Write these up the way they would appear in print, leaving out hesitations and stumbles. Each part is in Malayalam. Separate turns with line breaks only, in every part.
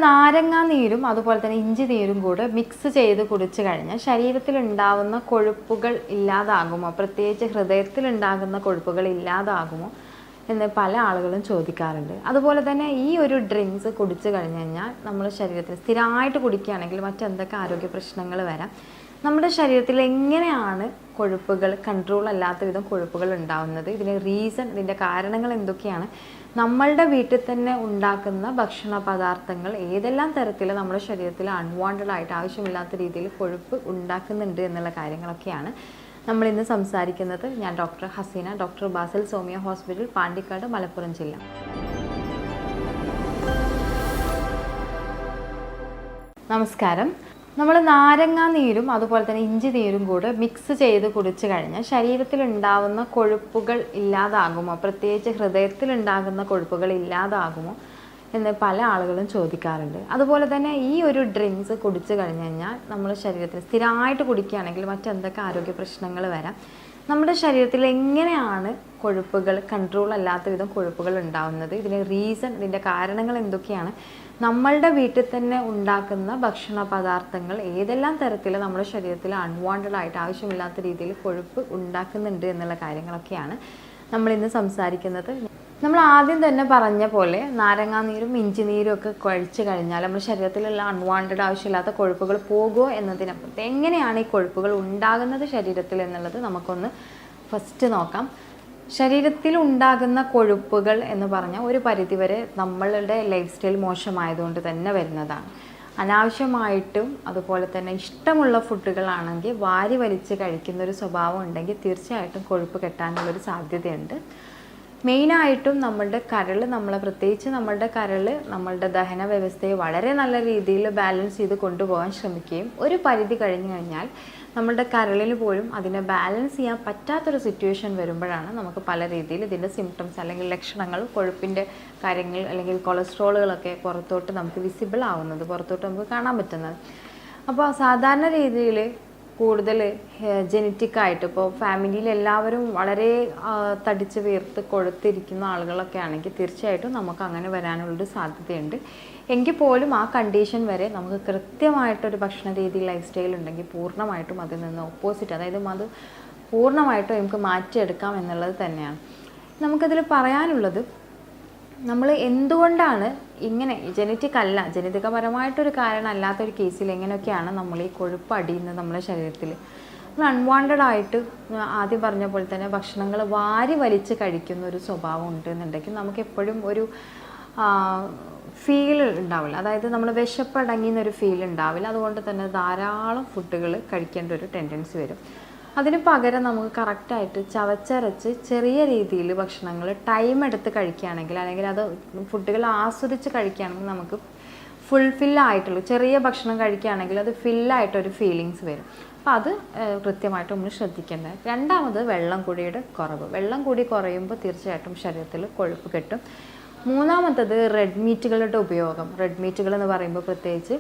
നാരങ്ങാ നീരും അതുപോലെ തന്നെ ഇഞ്ചി നീരും കൂടെ മിക്സ് ചെയ്ത് കുടിച്ചു കഴിഞ്ഞാൽ ശരീരത്തിൽ ഉണ്ടാകുന്ന കൊഴുപ്പുകൾ ഇല്ലാതാകുമോ, പ്രത്യേകിച്ച് ഹൃദയത്തിൽ ഉണ്ടാകുന്ന കൊഴുപ്പുകൾ ഇല്ലാതാകുമോ എന്ന് പല ആളുകളും ചോദിക്കാറുണ്ട്. അതുപോലെ തന്നെ ഈ ഒരു ഡ്രിങ്ക്സ് കുടിച്ചു കഴിഞ്ഞ് കഴിഞ്ഞാൽ നമ്മുടെ ശരീരത്തിൽ സ്ഥിരമായിട്ട് കുടിക്കുകയാണെങ്കിൽ മറ്റെന്തൊക്കെ ആരോഗ്യ പ്രശ്നങ്ങൾ വരാം, നമ്മുടെ ശരീരത്തിൽ എങ്ങനെയാണ് കൊഴുപ്പുകൾ കൺട്രോൾ അല്ലാത്ത വിധം കൊഴുപ്പുകൾ ഉണ്ടാകുന്നത്, ഇതിൻ്റെ റീസൺ, ഇതിൻ്റെ കാരണങ്ങൾ എന്തൊക്കെയാണ്, നമ്മളുടെ വീട്ടിൽ തന്നെ ഉണ്ടാക്കുന്ന ഭക്ഷണ പദാർത്ഥങ്ങൾ ഏതെല്ലാം തരത്തിൽ നമ്മുടെ ശരീരത്തിൽ അൺവാണ്ടഡ് ആയിട്ട് ആവശ്യമില്ലാത്ത രീതിയിൽ കൊഴുപ്പ് ഉണ്ടാക്കുന്നുണ്ട് എന്നുള്ള കാര്യങ്ങളൊക്കെയാണ് നമ്മൾ ഇന്ന് സംസാരിക്കുന്നത്. ഞാൻ doctor Hasina, doctor Basil സോമിയ hospital, Pandikkad, Malappuram ജില്ല. നമസ്കാരം. നമ്മൾ നാരങ്ങാ നീരും അതുപോലെ തന്നെ ഇഞ്ചി നീരും കൂടെ മിക്സ് ചെയ്ത് കുടിച്ചു കഴിഞ്ഞാൽ ശരീരത്തിൽ ഉണ്ടാകുന്ന കൊഴുപ്പുകൾ ഇല്ലാതാകുമോ, പ്രത്യേകിച്ച് ഹൃദയത്തിൽ ഉണ്ടാകുന്ന കൊഴുപ്പുകൾ ഇല്ലാതാകുമോ എന്ന് പല ആളുകളും ചോദിക്കാറുണ്ട്. അതുപോലെ തന്നെ ഈ ഒരു ഡ്രിങ്ക്സ് കുടിച്ചു കഴിഞ്ഞ് കഴിഞ്ഞാൽ നമ്മുടെ ശരീരത്തിൽ സ്ഥിരമായിട്ട് കുടിക്കുകയാണെങ്കിൽ മറ്റെന്തൊക്കെ ആരോഗ്യ പ്രശ്നങ്ങൾ വരാം, നമ്മുടെ ശരീരത്തിൽ എങ്ങനെയാണ് കൊഴുപ്പുകൾ കൺട്രോൾ അല്ലാത്ത വിധം കൊഴുപ്പുകൾ ഉണ്ടാകുന്നത്, ഇതിൻ്റെ റീസൺ, ഇതിൻ്റെ കാരണങ്ങൾ എന്തൊക്കെയാണ്, നമ്മളുടെ വീട്ടിൽ തന്നെ ഉണ്ടാക്കുന്ന ഭക്ഷണ പദാർത്ഥങ്ങൾ ഏതെല്ലാം തരത്തിൽ നമ്മുടെ ശരീരത്തിൽ അൺവാണ്ടഡ് ആയിട്ട് ആവശ്യമില്ലാത്ത രീതിയിൽ കൊഴുപ്പ് ഉണ്ടാക്കുന്നുണ്ട് എന്നുള്ള കാര്യങ്ങളൊക്കെയാണ് നമ്മൾ ഇന്ന് സംസാരിക്കുന്നത്. നമ്മൾ ആദ്യം തന്നെ പറഞ്ഞ പോലെ നാരങ്ങാ നീരും ഇഞ്ചി നീരും ഒക്കെ കഴിച്ചു കഴിഞ്ഞാൽ നമ്മുടെ ശരീരത്തിലുള്ള അൺവാണ്ടഡ് ആവശ്യമില്ലാത്ത കൊഴുപ്പുകൾ പോകുമോ എന്നതിനപ്പുറത്ത് എങ്ങനെയാണ് ഈ കൊഴുപ്പുകൾ ഉണ്ടാകുന്നത് ശരീരത്തിൽ എന്നുള്ളത് നമുക്കൊന്ന് ഫസ്റ്റ് നോക്കാം. ശരീരത്തിൽ ഉണ്ടാകുന്ന കൊഴുപ്പുകൾ എന്ന് പറഞ്ഞാൽ ഒരു പരിധിവരെ നമ്മളുടെ ലൈഫ് സ്റ്റൈൽ മോശമായതുകൊണ്ട് തന്നെ വരുന്നതാണ്. അനാവശ്യമായിട്ടും അതുപോലെ തന്നെ ഇഷ്ടമുള്ള ഫുഡുകളാണെങ്കിൽ വാരി വലിച്ച് കഴിക്കുന്നൊരു സ്വഭാവം ഉണ്ടെങ്കിൽ തീർച്ചയായിട്ടും കൊഴുപ്പ് കെട്ടാനുള്ളൊരു സാധ്യതയുണ്ട്. മെയിനായിട്ടും നമ്മളുടെ കരൾ, പ്രത്യേകിച്ച് നമ്മളുടെ കരൾ നമ്മളുടെ ദഹന വ്യവസ്ഥയെ വളരെ നല്ല രീതിയിൽ ബാലൻസ് ചെയ്ത് കൊണ്ടുപോകാൻ ശ്രമിക്കുകയും ഒരു പരിധി കഴിഞ്ഞു കഴിഞ്ഞാൽ നമ്മളുടെ കരളിന് പോലും അതിനെ ബാലൻസ് ചെയ്യാൻ പറ്റാത്തൊരു സിറ്റുവേഷൻ വരുമ്പോഴാണ് നമുക്ക് പല രീതിയിൽ ഇതിൻ്റെ സിംറ്റംസ് അല്ലെങ്കിൽ ലക്ഷണങ്ങൾ, കൊഴുപ്പിൻ്റെ കാര്യങ്ങൾ അല്ലെങ്കിൽ കൊളസ്ട്രോളുകളൊക്കെ പുറത്തോട്ട് നമുക്ക് വിസിബിൾ ആവുന്നത്, പുറത്തോട്ട് നമുക്ക് കാണാൻ പറ്റുന്നത്. അപ്പോൾ സാധാരണ രീതിയിൽ കൂടുതൽ ജനറ്റിക്കായിട്ട് ഇപ്പോൾ ഫാമിലിയിൽ എല്ലാവരും വളരെ തടിച്ച് വീർത്ത് കൊഴുത്തിരിക്കുന്ന ആളുകളൊക്കെ ആണെങ്കിൽ തീർച്ചയായിട്ടും നമുക്ക് അങ്ങനെ വരാനുള്ളൊരു സാധ്യതയുണ്ട്. എങ്കിൽ പോലും ആ കണ്ടീഷൻ വരെ നമുക്ക് കൃത്യമായിട്ടൊരു ഭക്ഷണ രീതി, ലൈഫ് സ്റ്റൈൽ ഉണ്ടെങ്കിൽ പൂർണ്ണമായിട്ടും അതിൽ നിന്ന് ഓപ്പോസിറ്റ്, അതായത് അത് പൂർണ്ണമായിട്ടും നമുക്ക് മാറ്റിയെടുക്കാം എന്നുള്ളത് തന്നെയാണ്. നമുക്കതിൽ പറയാനുള്ളത്, നമ്മൾ എന്തുകൊണ്ടാണ് ഇങ്ങനെ ജനറ്റികപരമായിട്ടൊരു കാരണം അല്ലാത്തൊരു കേസിൽ എങ്ങനെയൊക്കെയാണ് നമ്മൾ ഈ കൊഴുപ്പ് അടിയുന്നത് നമ്മുടെ ശരീരത്തിൽ. നമ്മൾ അൺവാണ്ടഡ് ആയിട്ട് ആദ്യം പറഞ്ഞ പോലെ തന്നെ ഭക്ഷണങ്ങൾ വാരി വലിച്ച് കഴിക്കുന്ന ഒരു സ്വഭാവം ഉണ്ട് എന്നുണ്ടെങ്കിൽ നമുക്ക് എപ്പോഴും ഒരു ഫീൽ ഉണ്ടാവില്ല, അതായത് നമ്മൾ വിശപ്പടങ്ങിയെന്നൊരു ഫീൽ ഉണ്ടാവില്ല. അതുകൊണ്ട് തന്നെ ധാരാളം ഫുഡുകൾ കഴിക്കേണ്ട ഒരു ടെൻഡൻസി വരും. അതിന് പകരം നമുക്ക് കറക്റ്റായിട്ട് ചവച്ചരച്ച് ചെറിയ രീതിയിൽ ഭക്ഷണങ്ങൾ ടൈം എടുത്ത് കഴിക്കുകയാണെങ്കിൽ, അല്ലെങ്കിൽ അത് ഫുഡുകൾ ആസ്വദിച്ച് കഴിക്കുകയാണെങ്കിൽ നമുക്ക് ഫുൾഫില്ലായിട്ടുള്ള ചെറിയ ഭക്ഷണം കഴിക്കുകയാണെങ്കിൽ അത് ഫില്ലായിട്ടൊരു ഫീലിങ്സ് വരും. അപ്പോൾ അത് കൃത്യമായിട്ട് നമ്മൾ ശ്രദ്ധിക്കേണ്ടത്. രണ്ടാമത് വെള്ളം കൂടിയുടെ കുറവ്. വെള്ളം കൂടി കുറയുമ്പോൾ തീർച്ചയായിട്ടും ശരീരത്തിൽ കൊഴുപ്പ് കെട്ടും. മൂന്നാമത്തത് റെഡ് മീറ്റുകളുടെ ഉപയോഗം. റെഡ് മീറ്റുകൾ എന്ന് പറയുമ്പോൾ പ്രത്യേകിച്ച്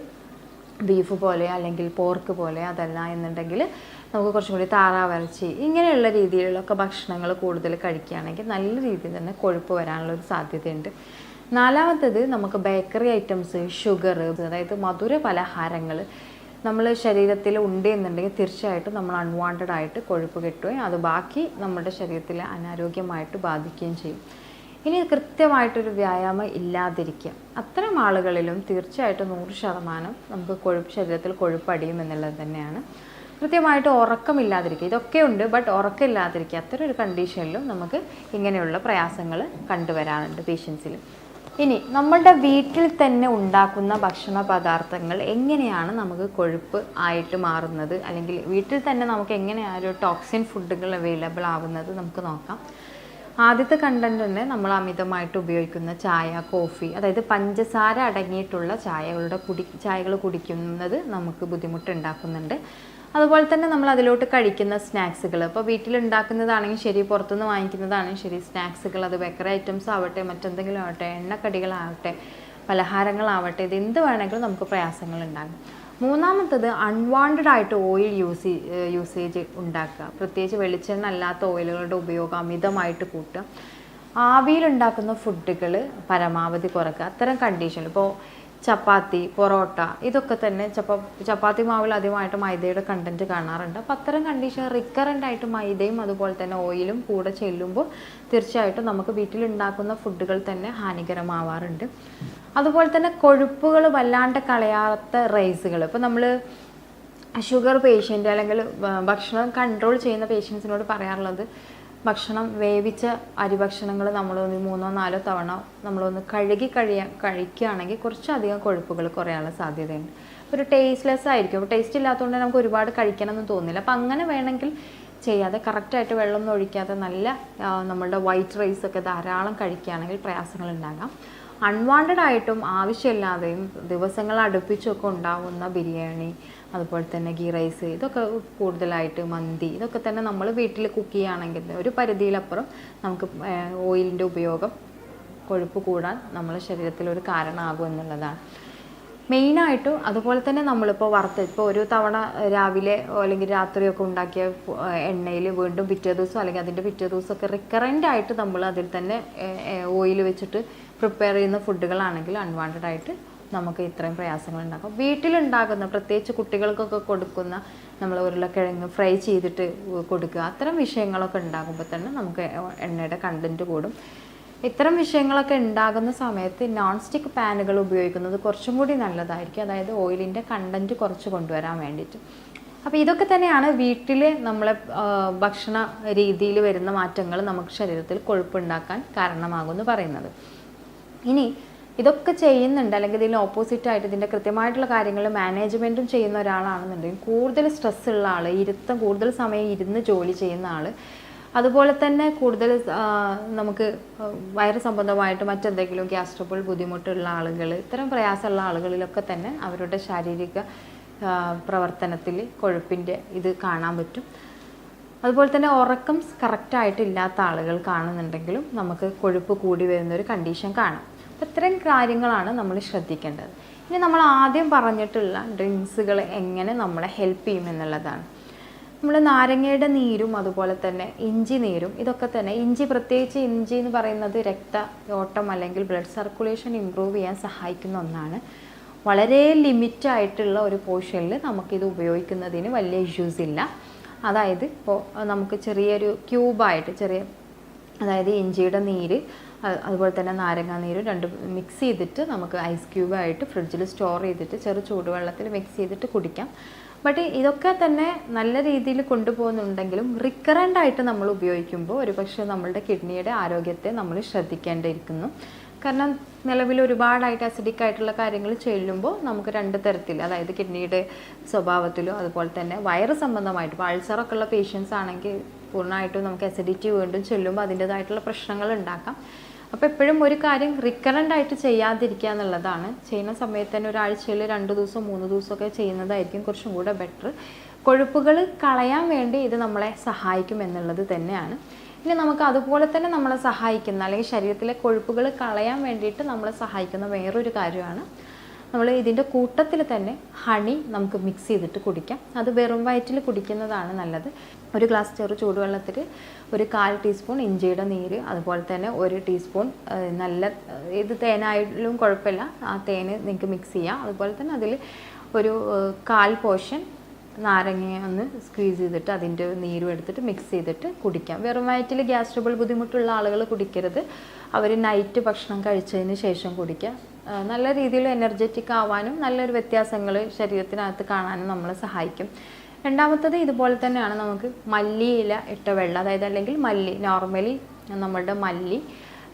ബീഫ് പോലെ അല്ലെങ്കിൽ പോർക്ക് പോലെ, അതല്ല എന്നുണ്ടെങ്കിൽ നമുക്ക് കുറച്ചും കൂടി താറാവിറച്ചി ഇങ്ങനെയുള്ള രീതിയിലൊക്കെ ഭക്ഷണങ്ങൾ കൂടുതൽ കഴിക്കുകയാണെങ്കിൽ നല്ല രീതിയിൽ തന്നെ കൊഴുപ്പ് വരാനുള്ളൊരു സാധ്യതയുണ്ട്. നാലാമത്തത് നമുക്ക് ബേക്കറി ഐറ്റംസ്, ഷുഗർ, അതായത് മധുര പലഹാരങ്ങൾ നമ്മൾ ശരീരത്തിൽ ഉണ്ട് എന്നുണ്ടെങ്കിൽ തീർച്ചയായിട്ടും നമ്മൾ അൺവാണ്ടഡ് ആയിട്ട് കൊഴുപ്പ് കെട്ടുകയും അത് ബാക്കി നമ്മുടെ ശരീരത്തിൽ അനാരോഗ്യമായിട്ട് ബാധിക്കുകയും ചെയ്യും. ഇനി കൃത്യമായിട്ടൊരു വ്യായാമം ഇല്ലാതിരിക്കുക, അത്തരം ആളുകളിലും തീർച്ചയായിട്ടും 100% നമുക്ക് ശരീരത്തിൽ കൊഴുപ്പടിയും എന്നുള്ളത് തന്നെയാണ്. കൃത്യമായിട്ട് ഉറക്കമില്ലാതിരിക്കുക, ഇതൊക്കെ ഉണ്ട്, ബട്ട് ഉറക്കമില്ലാതിരിക്കുക, അത്തരം ഒരു കണ്ടീഷനിലും നമുക്ക് ഇങ്ങനെയുള്ള പ്രയാസങ്ങൾ കണ്ടുവരാറുണ്ട് പേഷ്യൻസിൽ. ഇനി നമ്മളുടെ വീട്ടിൽ തന്നെ ഉണ്ടാക്കുന്ന ഭക്ഷണ പദാർത്ഥങ്ങൾ എങ്ങനെയാണ് നമുക്ക് കൊഴുപ്പ് ആയിട്ട് മാറുന്നത്, അല്ലെങ്കിൽ വീട്ടിൽ തന്നെ നമുക്ക് എങ്ങനെയാണ് ഒരു ടോക്സിൻ ഫുഡുകൾ അവൈലബിൾ ആവുന്നത് നമുക്ക് നോക്കാം. ആദ്യത്തെ കണ്ടന്റ് തന്നെ നമ്മൾ അമിതമായിട്ട് ഉപയോഗിക്കുന്ന ചായ, കോഫി, അതായത് പഞ്ചസാര അടങ്ങിയിട്ടുള്ള ചായകൾ കുടിക്കുന്നത് നമുക്ക് ബുദ്ധിമുട്ടുണ്ടാക്കുന്നുണ്ട്. അതുപോലെ തന്നെ നമ്മൾ അതിലോട്ട് കഴിക്കുന്ന സ്നാക്സുകൾ, ഇപ്പോൾ വീട്ടിലുണ്ടാക്കുന്നതാണെങ്കിൽ ശരി, പുറത്തുനിന്ന് വാങ്ങിക്കുന്നതാണെങ്കിൽ ശരി, സ്നാക്സുകൾ, അത് ബേക്കറി ഐറ്റംസ് ആവട്ടെ, മറ്റെന്തെങ്കിലും ആവട്ടെ, എണ്ണക്കടികളാവട്ടെ, പലഹാരങ്ങളാവട്ടെ, ഇത് എന്ത് വേണമെങ്കിലും നമുക്ക് പ്രയാസങ്ങൾ ഉണ്ടാകും. മൂന്നാമത്തത് അൺവാണ്ടഡ് ആയിട്ട് ഓയിൽ യൂസേജ് ഉണ്ടാക്കുക, പ്രത്യേകിച്ച് വെളിച്ചെണ്ണ അല്ലാത്ത ഓയിലുകളുടെ ഉപയോഗം അമിതമായിട്ട് കൂട്ടുക. ആവിയിലുണ്ടാക്കുന്ന ഫുഡുകൾ പരമാവധി കുറക്കുക. അത്തരം കണ്ടീഷനിൽ ഇപ്പോൾ ചപ്പാത്തി, പൊറോട്ട, ഇതൊക്കെ തന്നെ ചപ്പാത്തി മാവിൽ അധികമായിട്ട് മൈദയുടെ കണ്ടന്റ് കാണാറുണ്ട്. അപ്പോൾ അത്തരം കണ്ടീഷൻ റിക്കറൻ്റ് ആയിട്ട് മൈദയും അതുപോലെ തന്നെ ഓയിലും കൂടെ ചെല്ലുമ്പോൾ തീർച്ചയായിട്ടും നമുക്ക് വീട്ടിലുണ്ടാക്കുന്ന ഫുഡുകൾ തന്നെ ഹാനികരമാവാറുണ്ട്. അതുപോലെ തന്നെ കൊഴുപ്പുകൾ വല്ലാണ്ട് കളയാത്ത റൈസുകൾ, ഇപ്പോൾ നമ്മൾ ഷുഗർ പേഷ്യൻ്റ് അല്ലെങ്കിൽ ഭക്ഷണം കൺട്രോൾ ചെയ്യുന്ന പേഷ്യൻസിനോട് പറയാറുള്ളത്, ഭക്ഷണം വേവിച്ച അരിഭക്ഷണങ്ങൾ നമ്മളൊന്ന് 3-4 തവണ നമ്മളൊന്ന് കഴിക്കുകയാണെങ്കിൽ കുറച്ചധികം കൊഴുപ്പുകൾ കുറയാനുള്ള സാധ്യതയുണ്ട്. ഒരു ടേസ്റ്റ്ലെസ് ആയിരിക്കും. അപ്പോൾ ടേസ്റ്റ് ഇല്ലാത്തതുകൊണ്ട് നമുക്ക് ഒരുപാട് കഴിക്കണമെന്ന് തോന്നില്ല. അപ്പോൾ അങ്ങനെ വേണമെങ്കിൽ ചെയ്യാതെ കറക്റ്റായിട്ട് വെള്ളം ഒഴിക്കാതെ നല്ല നമ്മളുടെ വൈറ്റ് റൈസൊക്കെ ധാരാളം കഴിക്കുകയാണെങ്കിൽ പ്രയാസങ്ങൾ ഉണ്ടാകാം. അൺവാണ്ടഡ് ആയിട്ടും ആവശ്യമില്ലാതെയും ദിവസങ്ങൾ അടുപ്പിച്ചൊക്കെ ഉണ്ടാകുന്ന ബിരിയാണി, അതുപോലെ തന്നെ ഗീ റൈസ്, ഇതൊക്കെ കൂടുതലായിട്ട് മന്തി, ഇതൊക്കെ തന്നെ നമ്മൾ വീട്ടിൽ കുക്ക് ചെയ്യുകയാണെങ്കിൽ ഒരു പരിധിയിലപ്പുറം നമുക്ക് ഓയിലിൻ്റെ ഉപയോഗം കൊഴുപ്പ് കൂടാൻ നമ്മളെ ശരീരത്തിലൊരു കാരണമാകും എന്നുള്ളതാണ് മെയിനായിട്ടും. അതുപോലെ തന്നെ നമ്മളിപ്പോൾ ഇപ്പോൾ ഒരു തവണ രാവിലെ അല്ലെങ്കിൽ രാത്രിയൊക്കെ ഉണ്ടാക്കിയ എണ്ണയിൽ വീണ്ടും പിറ്റേ ദിവസം അല്ലെങ്കിൽ അതിൻ്റെ പിറ്റേ ദിവസമൊക്കെ റിക്കറൻ്റ് ആയിട്ട് നമ്മൾ അതിൽ തന്നെ ഓയിൽ വെച്ചിട്ട് പ്രിപ്പയർ ചെയ്യുന്ന ഫുഡുകളാണെങ്കിൽ അൺവാണ്ടഡ് ആയിട്ട് നമുക്ക് ഇത്രയും പ്രയാസങ്ങൾ ഉണ്ടാക്കും. വീട്ടിലുണ്ടാകുന്ന പ്രത്യേകിച്ച് കുട്ടികൾക്കൊക്കെ കൊടുക്കുന്ന നമ്മൾ ഉരുളക്കിഴങ്ങ് ഫ്രൈ ചെയ്തിട്ട് കൊടുക്കുക, അത്തരം വിഷയങ്ങളൊക്കെ ഉണ്ടാകുമ്പോൾ തന്നെ നമുക്ക് എണ്ണയുടെ കണ്ടൻറ്റ് കൂടും. ഇത്തരം വിഷയങ്ങളൊക്കെ ഉണ്ടാകുന്ന സമയത്ത് നോൺ സ്റ്റിക്ക് പാനുകൾ ഉപയോഗിക്കുന്നത് കുറച്ചും കൂടി നല്ലതായിരിക്കും. അതായത് ഓയിലിൻ്റെ കണ്ടൻറ്റ് കുറച്ച് കൊണ്ടുവരാൻ വേണ്ടിയിട്ട്. അപ്പോൾ ഇതൊക്കെ തന്നെയാണ് വീട്ടിൽ നമ്മളെ ഭക്ഷണ രീതിയിൽ വരുന്ന മാറ്റങ്ങൾ നമുക്ക് ശരീരത്തിൽ കൊഴുപ്പുണ്ടാക്കാൻ കാരണമാകുമെന്ന് പറയുന്നത്. ഇനി ഇതൊക്കെ ചെയ്യുന്നുണ്ട് അല്ലെങ്കിൽ ഇതിന് ഓപ്പോസിറ്റായിട്ട് ഇതിൻ്റെ കൃത്യമായിട്ടുള്ള കാര്യങ്ങൾ മാനേജ്മെൻറ്റും ചെയ്യുന്ന ഒരാളാണെന്നുണ്ടെങ്കിൽ കൂടുതൽ സ്ട്രെസ് ഉള്ള ആൾ, കൂടുതൽ സമയം ഇരുന്ന് ജോലി ചെയ്യുന്ന ആൾ, അതുപോലെ തന്നെ കൂടുതൽ നമുക്ക് വയറ് സംബന്ധമായിട്ട് മറ്റെന്തെങ്കിലും ഗ്യാസ്ട്രബിൾ ബുദ്ധിമുട്ടുള്ള ആളുകൾ, ഇത്തരം പ്രയാസമുള്ള ആളുകളിലൊക്കെ തന്നെ അവരുടെ ശാരീരിക പ്രവർത്തനത്തിൽ കൊഴുപ്പിൻ്റെ ഇത് കാണാൻ പറ്റും. അതുപോലെ തന്നെ ഉറക്കം കറക്റ്റായിട്ടില്ലാത്ത ആളുകൾ കാണുന്നുണ്ടെങ്കിലും നമുക്ക് കൊഴുപ്പ് കൂടി വരുന്നൊരു കണ്ടീഷൻ കാണാം. അപ്പോൾ ഇത്തരം കാര്യങ്ങളാണ് നമ്മൾ ശ്രദ്ധിക്കേണ്ടത്. ഇനി നമ്മൾ ആദ്യം പറഞ്ഞിട്ടുള്ള ഡ്രിങ്ക്സുകൾ എങ്ങനെ നമ്മളെ ഹെൽപ്പ് ചെയ്യും എന്നുള്ളതാണ്. നമ്മൾ നാരങ്ങയുടെ നീരും അതുപോലെ തന്നെ ഇഞ്ചി നീരും, ഇതൊക്കെ തന്നെ പ്രത്യേകിച്ച് ഇഞ്ചി എന്ന് പറയുന്നത് രക്തയോട്ടം അല്ലെങ്കിൽ ബ്ലഡ് സർക്കുലേഷൻ ഇമ്പ്രൂവ് ചെയ്യാൻ സഹായിക്കുന്ന ഒന്നാണ്. വളരെ ലിമിറ്റായിട്ടുള്ള ഒരു പോർഷനിൽ നമുക്കിത് ഉപയോഗിക്കുന്നതിന് വലിയ ഇഷ്യൂസ് ഇല്ല. അതായത് ഇപ്പോൾ നമുക്ക് ചെറിയൊരു ക്യൂബായിട്ട് അതായത് ഇഞ്ചിയുടെ നീര് അതുപോലെ തന്നെ നാരങ്ങ നീര് രണ്ടും മിക്സ് ചെയ്തിട്ട് നമുക്ക് ഐസ് ക്യൂബായിട്ട് ഫ്രിഡ്ജിൽ സ്റ്റോർ ചെയ്തിട്ട് ചൂടുവെള്ളത്തിൽ മിക്സ് ചെയ്തിട്ട് കുടിക്കാം. ബട്ട് ഇതൊക്കെ തന്നെ നല്ല രീതിയിൽ കൊണ്ടുപോകുന്നുണ്ടെങ്കിലും റിക്കറൻ്റ് ആയിട്ട് നമ്മൾ ഉപയോഗിക്കുമ്പോൾ ഒരുപക്ഷെ നമ്മളുടെ കിഡ്നിയുടെ ആരോഗ്യത്തെ നമ്മൾ ശ്രദ്ധിക്കേണ്ടിയിരിക്കുന്നു. കാരണം നിലവിൽ ഒരുപാടായിട്ട് അസിഡിക് ആയിട്ടുള്ള കാര്യങ്ങൾ ചെല്ലുമ്പോൾ നമുക്ക് രണ്ട് തരത്തിൽ, അതായത് കിഡ്നിയുടെ സ്വഭാവത്തിലും അതുപോലെ തന്നെ വയറ് സംബന്ധമായിട്ട് ഇപ്പോൾ അൾസറൊക്കെ ഉള്ള പേഷ്യൻസ് ആണെങ്കിൽ പൂർണ്ണമായിട്ടും നമുക്ക് അസിഡിറ്റി വീണ്ടും ചെല്ലുമ്പോൾ അതിൻ്റേതായിട്ടുള്ള പ്രശ്നങ്ങൾ ഉണ്ടാക്കാം. അപ്പോൾ എപ്പോഴും ഒരു കാര്യം റിക്കറൻ്റ് ആയിട്ട് ചെയ്യാതിരിക്കുക എന്നുള്ളതാണ്. ചെയ്യുന്ന സമയത്ത് തന്നെ ഒരാഴ്ചയിൽ 2 ദിവസം 3 ദിവസമൊക്കെ ചെയ്യുന്നതായിരിക്കും കുറച്ചും കൂടെ ബെറ്റർ. കൊഴുപ്പുകൾ കളയാൻ വേണ്ടി ഇത് നമ്മളെ സഹായിക്കും എന്നുള്ളത് തന്നെയാണ്. ഇനി നമുക്ക് അതുപോലെ തന്നെ നമ്മളെ സഹായിക്കുന്ന അല്ലെങ്കിൽ ശരീരത്തിലെ കൊഴുപ്പുകൾ കളയാൻ വേണ്ടിയിട്ട് നമ്മളെ സഹായിക്കുന്ന വേറൊരു കാര്യമാണ് നമ്മൾ ഇതിൻ്റെ കൂട്ടത്തിൽ തന്നെ ഹണി നമുക്ക് മിക്സ് ചെയ്തിട്ട് കുടിക്കാം. അത് വെറും വയറ്റിൽ കുടിക്കുന്നതാണ് നല്ലത്. ഒരു ഗ്ലാസ് ചൂടുവെള്ളത്തിൽ 1/4 ടീസ്പൂൺ ഇഞ്ചിയുടെ നീര്, അതുപോലെ തന്നെ 1 ടീസ്പൂൺ നല്ല ഇത് തേനായാലും കുഴപ്പമില്ല, ആ തേന് നിങ്ങൾക്ക് മിക്സ് ചെയ്യാം. അതുപോലെ തന്നെ അതിൽ ഒരു 1/4 പോർഷൻ നാരങ്ങ ഒന്ന് സ്ക്വീസ് ചെയ്തിട്ട് അതിൻ്റെ നീരും എടുത്തിട്ട് മിക്സ് ചെയ്തിട്ട് കുടിക്കാം. വെറും വയറ്റിൽ ഗ്യാസ്ട്രബിൾ ബുദ്ധിമുട്ടുള്ള ആളുകൾ കുടിക്കരുത്. അവർ നൈറ്റ് ഭക്ഷണം കഴിച്ചതിന് ശേഷം കുടിക്കുക. നല്ല രീതിയിൽ എനർജറ്റിക് ആവാനും നല്ലൊരു വ്യത്യാസങ്ങൾ ശരീരത്തിനകത്ത് കാണാനും നമ്മളെ സഹായിക്കും. രണ്ടാമത്തത് ഇതുപോലെ തന്നെയാണ്, നമുക്ക് മല്ലിയില ഇട്ട വെള്ളം, അതായത് അല്ലെങ്കിൽ നോർമലി നമ്മളുടെ മല്ലി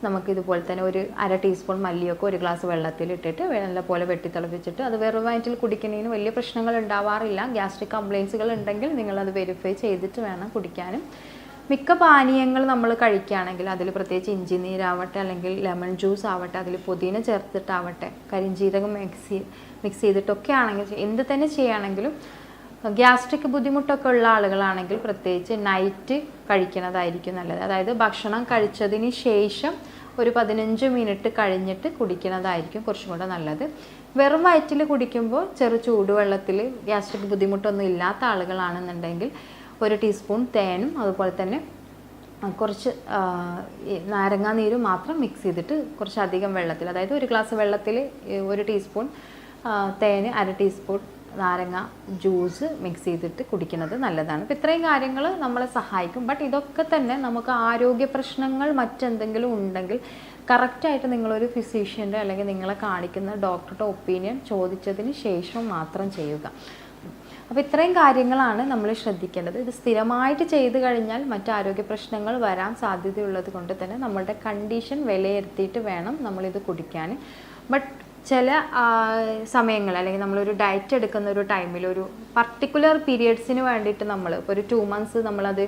നമുക്കിതുപോലെ തന്നെ 1/2 ടീസ്പൂൺ മല്ലിയൊക്കെ 1 ഗ്ലാസ് വെള്ളത്തിൽ ഇട്ടിട്ട് നല്ലപോലെ വെട്ടിത്തിളപ്പിച്ചിട്ട് അത് വെറും വയറ്റിൽ കുടിക്കുന്നതിന് വലിയ പ്രശ്നങ്ങൾ ഉണ്ടാവാറില്ല. ഗ്യാസ്ട്രിക് കംപ്ലയിൻസുകൾ ഉണ്ടെങ്കിൽ നിങ്ങളത് വെരിഫൈ ചെയ്തിട്ട് വേണം കുടിക്കാനും. മിക്ക പാനീയങ്ങൾ നമ്മൾ കഴിക്കുകയാണെങ്കിൽ അതിൽ പ്രത്യേകിച്ച് ഇഞ്ചി നീരാവട്ടെ അല്ലെങ്കിൽ ലെമൺ ജ്യൂസ് ആവട്ടെ, അതിൽ പുതിന ചേർത്തിട്ടാവട്ടെ, കരിഞ്ജീരകം മിക്സ് ചെയ്തിട്ടൊക്കെ ആണെങ്കിൽ എന്ത് തന്നെ ചെയ്യുകയാണെങ്കിലും ഗ്യാസ്ട്രിക് ബുദ്ധിമുട്ടൊക്കെ ഉള്ള ആളുകളാണെങ്കിൽ പ്രത്യേകിച്ച് നൈറ്റ് കഴിക്കുന്നതായിരിക്കും നല്ലത്. അതായത് ഭക്ഷണം കഴിച്ചതിന് ശേഷം ഒരു 15 മിനിറ്റ് കഴിഞ്ഞിട്ട് കുടിക്കുന്നതായിരിക്കും കുറച്ചും കൂടെ നല്ലത്. വെറും വയറ്റിൽ കുടിക്കുമ്പോൾ ചൂടുവെള്ളത്തിൽ ഗ്യാസ്ട്രിക് ബുദ്ധിമുട്ടൊന്നും ഇല്ലാത്ത ആളുകളാണെന്നുണ്ടെങ്കിൽ 1 ടീസ്പൂൺ തേനും അതുപോലെ തന്നെ കുറച്ച് ഈ നാരങ്ങാ നീര് മാത്രം മിക്സ് ചെയ്തിട്ട് കുറച്ചധികം വെള്ളത്തിൽ, അതായത് ഒരു ഗ്ലാസ് വെള്ളത്തിൽ 1 ടീസ്പൂൺ തേന്, 1/2 ടീസ്പൂൺ നാരങ്ങ ജ്യൂസ് മിക്സ് ചെയ്തിട്ട് കുടിക്കുന്നത് നല്ലതാണ്. അപ്പോൾ ഇത്രയും കാര്യങ്ങൾ നമ്മളെ സഹായിക്കും. ബട്ട് ഇതൊക്കെ തന്നെ നമുക്ക് ആരോഗ്യ പ്രശ്നങ്ങൾ മറ്റെന്തെങ്കിലും ഉണ്ടെങ്കിൽ കറക്റ്റായിട്ട് നിങ്ങളൊരു ഫിസിഷ്യൻ്റെ അല്ലെങ്കിൽ നിങ്ങളെ കാണിക്കുന്ന ഡോക്ടറുടെ ഒപ്പീനിയൻ ചോദിച്ചതിന് ശേഷം മാത്രം ചെയ്യുക. അപ്പോൾ ഇത്രയും കാര്യങ്ങളാണ് നമ്മൾ ശ്രദ്ധിക്കേണ്ടത്. ഇത് സ്ഥിരമായിട്ട് ചെയ്തു കഴിഞ്ഞാൽ മറ്റ് ആരോഗ്യ പ്രശ്നങ്ങൾ വരാൻ സാധ്യതയുള്ളത് കൊണ്ട് തന്നെ നമ്മളുടെ കണ്ടീഷൻ വിലയിരുത്തിയിട്ട് വേണം നമ്മളിത് കുടിക്കാൻ. ബട്ട് ചില സമയങ്ങൾ അല്ലെങ്കിൽ നമ്മളൊരു ഡയറ്റ് എടുക്കുന്ന ഒരു ടൈമിൽ ഒരു പർട്ടിക്കുലർ പീരിയഡ്സിന് വേണ്ടിയിട്ട് നമ്മൾ ഇപ്പോൾ ഒരു 2 മന്ത്സ് നമ്മളത്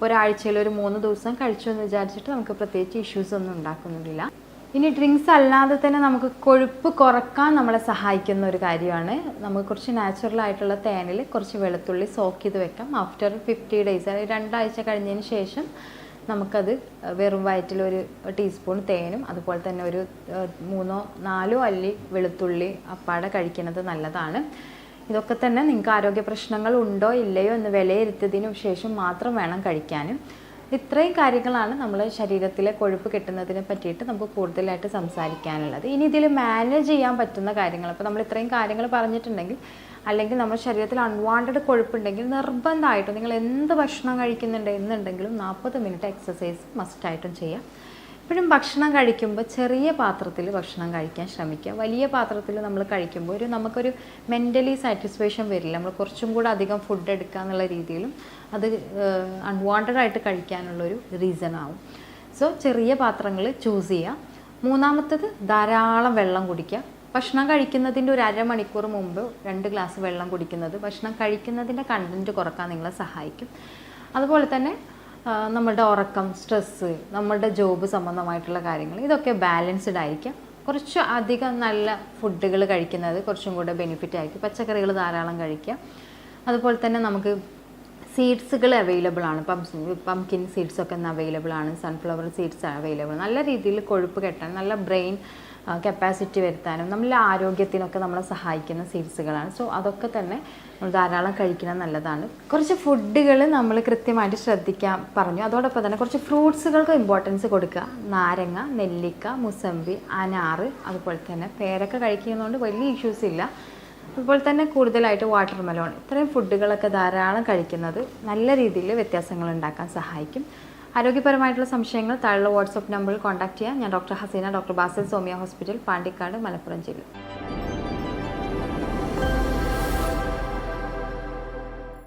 ഒരാഴ്ചയിൽ ഒരു 3 ദിവസം കഴിച്ചു എന്ന് വിചാരിച്ചിട്ട് നമുക്ക് പ്രത്യേകിച്ച് ഇഷ്യൂസ് ഒന്നും ഉണ്ടാക്കുന്നില്ല. ഇനി ഡ്രിങ്ക്സ് അല്ലാതെ തന്നെ നമുക്ക് കൊഴുപ്പ് കുറക്കാൻ നമ്മളെ സഹായിക്കുന്ന ഒരു കാര്യമാണ്, നമുക്ക് കുറച്ച് നാച്ചുറൽ ആയിട്ടുള്ള തേനിൽ കുറച്ച് വെളുത്തുള്ളി സോക്ക് ചെയ്ത് വെക്കാം. ആഫ്റ്റർ 50 ഡേയ്സ്, അതായത് 2 ആഴ്ച കഴിഞ്ഞതിന് ശേഷം നമുക്കത് വെറും വയറ്റിൽ 1 ടീസ്പൂൺ തേനും അതുപോലെ തന്നെ ഒരു 3-4 അല്ലി വെളുത്തുള്ളി അപ്പാടെ കഴിക്കുന്നത് നല്ലതാണ്. ഇതൊക്കെ തന്നെ നിങ്ങൾക്ക് ആരോഗ്യ പ്രശ്നങ്ങൾ ഉണ്ടോ ഇല്ലയോ എന്ന് വിലയിരുത്തിയതിനു ശേഷം മാത്രം വേണം കഴിക്കാനും. ഇത്രയും കാര്യങ്ങളാണ് നമ്മൾ ശരീരത്തിലെ കൊഴുപ്പ് കിട്ടുന്നതിനെ പറ്റിയിട്ട് നമുക്ക് കൂടുതലായിട്ട് സംസാരിക്കാനുള്ളത്. ഇനി ഇതിൽ മാനേജ് ചെയ്യാൻ പറ്റുന്ന കാര്യങ്ങൾ, അപ്പോൾ നമ്മൾ ഇത്രയും കാര്യങ്ങൾ പറഞ്ഞിട്ടുണ്ടെങ്കിൽ, അല്ലെങ്കിൽ നമ്മുടെ ശരീരത്തിൽ അൺവാണ്ടഡ് കൊഴുപ്പുണ്ടെങ്കിൽ നിർബന്ധമായിട്ടും നിങ്ങൾ എന്ത് ഭക്ഷണം കഴിക്കുന്നുണ്ട് എന്നുണ്ടെങ്കിലും 40 മിനിറ്റ് എക്സസൈസ് മസ്റ്റായിട്ടും ചെയ്യാം. എപ്പോഴും ഭക്ഷണം കഴിക്കുമ്പോൾ ചെറിയ പാത്രത്തിൽ ഭക്ഷണം കഴിക്കാൻ ശ്രമിക്കുക. വലിയ പാത്രത്തിൽ നമ്മൾ കഴിക്കുമ്പോൾ നമുക്കൊരു മെൻ്റലി സാറ്റിസ്ഫാക്ഷൻ വരില്ല. നമ്മൾ കുറച്ചും കൂടെ അധികം ഫുഡ് എടുക്കുക എന്നുള്ള രീതിയിലും അത് അൺവാണ്ടഡ് ആയിട്ട് കഴിക്കാനുള്ളൊരു റീസൺ ആവും. സോ ചെറിയ പാത്രങ്ങൾ ചൂസ് ചെയ്യുക. മൂന്നാമത്തത് ധാരാളം വെള്ളം കുടിക്കുക. ഭക്ഷണം കഴിക്കുന്നതിൻ്റെ ഒരു അരമണിക്കൂർ മുമ്പ് 2 ഗ്ലാസ് വെള്ളം കുടിക്കുന്നത് ഭക്ഷണം കഴിക്കുന്നതിൻ്റെ കണ്ടൻറ്റ് കുറക്കാൻ നിങ്ങളെ സഹായിക്കും. അതുപോലെ തന്നെ നമ്മളുടെ ഉറക്കം, സ്ട്രെസ്സ്, നമ്മളുടെ ജോബ് സംബന്ധമായിട്ടുള്ള കാര്യങ്ങൾ, ഇതൊക്കെ ബാലൻസ്ഡ് ആയിരിക്കാം. കുറച്ച് അധികം നല്ല ഫുഡുകൾ കഴിക്കുന്നത് കുറച്ചും കൂടെ ബെനിഫിറ്റ് ആയിരിക്കും. പച്ചക്കറികൾ ധാരാളം കഴിക്കുക. അതുപോലെ തന്നെ നമുക്ക് സീഡ്സുകൾ അവൈലബിൾ ആണ്. പംകിൻ സീഡ്സൊക്കെ ഇന്ന് അവൈലബിൾ ആണ്. Sunflower seeds available. നല്ല രീതിയിൽ കൊഴുപ്പ് കെട്ടാൻ, നല്ല ബ്രെയിൻ കപ്പാസിറ്റി വരുത്താനും നമ്മളുടെ ആരോഗ്യത്തിനൊക്കെ നമ്മളെ സഹായിക്കുന്ന സീഡ്സുകളാണ്. സോ അതൊക്കെ തന്നെ നമ്മൾ ധാരാളം കഴിക്കുന്നത് നല്ലതാണ്. കുറച്ച് ഫുഡുകൾ നമ്മൾ കൃത്യമായിട്ട് ശ്രദ്ധിക്കാൻ പറഞ്ഞു. അതോടൊപ്പം തന്നെ കുറച്ച് ഫ്രൂട്ട്സുകൾക്ക് ഇമ്പോർട്ടൻസ് കൊടുക്കുക. നാരങ്ങ, നെല്ലിക്ക, മുസമ്പി, അനാറ്, അതുപോലെ തന്നെ പേരക്ക കഴിക്കുന്നതുകൊണ്ട് വലിയ ഇഷ്യൂസ് ഇല്ല. അതുപോലെ തന്നെ കൂടുതലായിട്ട് വാട്ടർ മെലോൺ, ഇത്രയും ഫുഡുകളൊക്കെ ധാരാളം കഴിക്കുന്നത് നല്ല രീതിയിൽ വ്യത്യാസങ്ങൾ ഉണ്ടാക്കാൻ സഹായിക്കും. ആരോഗ്യപരമായിട്ടുള്ള സംശയങ്ങൾ താഴെയുള്ള വാട്സപ്പ് നമ്പറിൽ കോൺടാക്ട് ചെയ്യാം. ഞാൻ doctor Hasina, doctor Basil സോമിയ hospital, Pandikkad, Malappuram ജില്ല.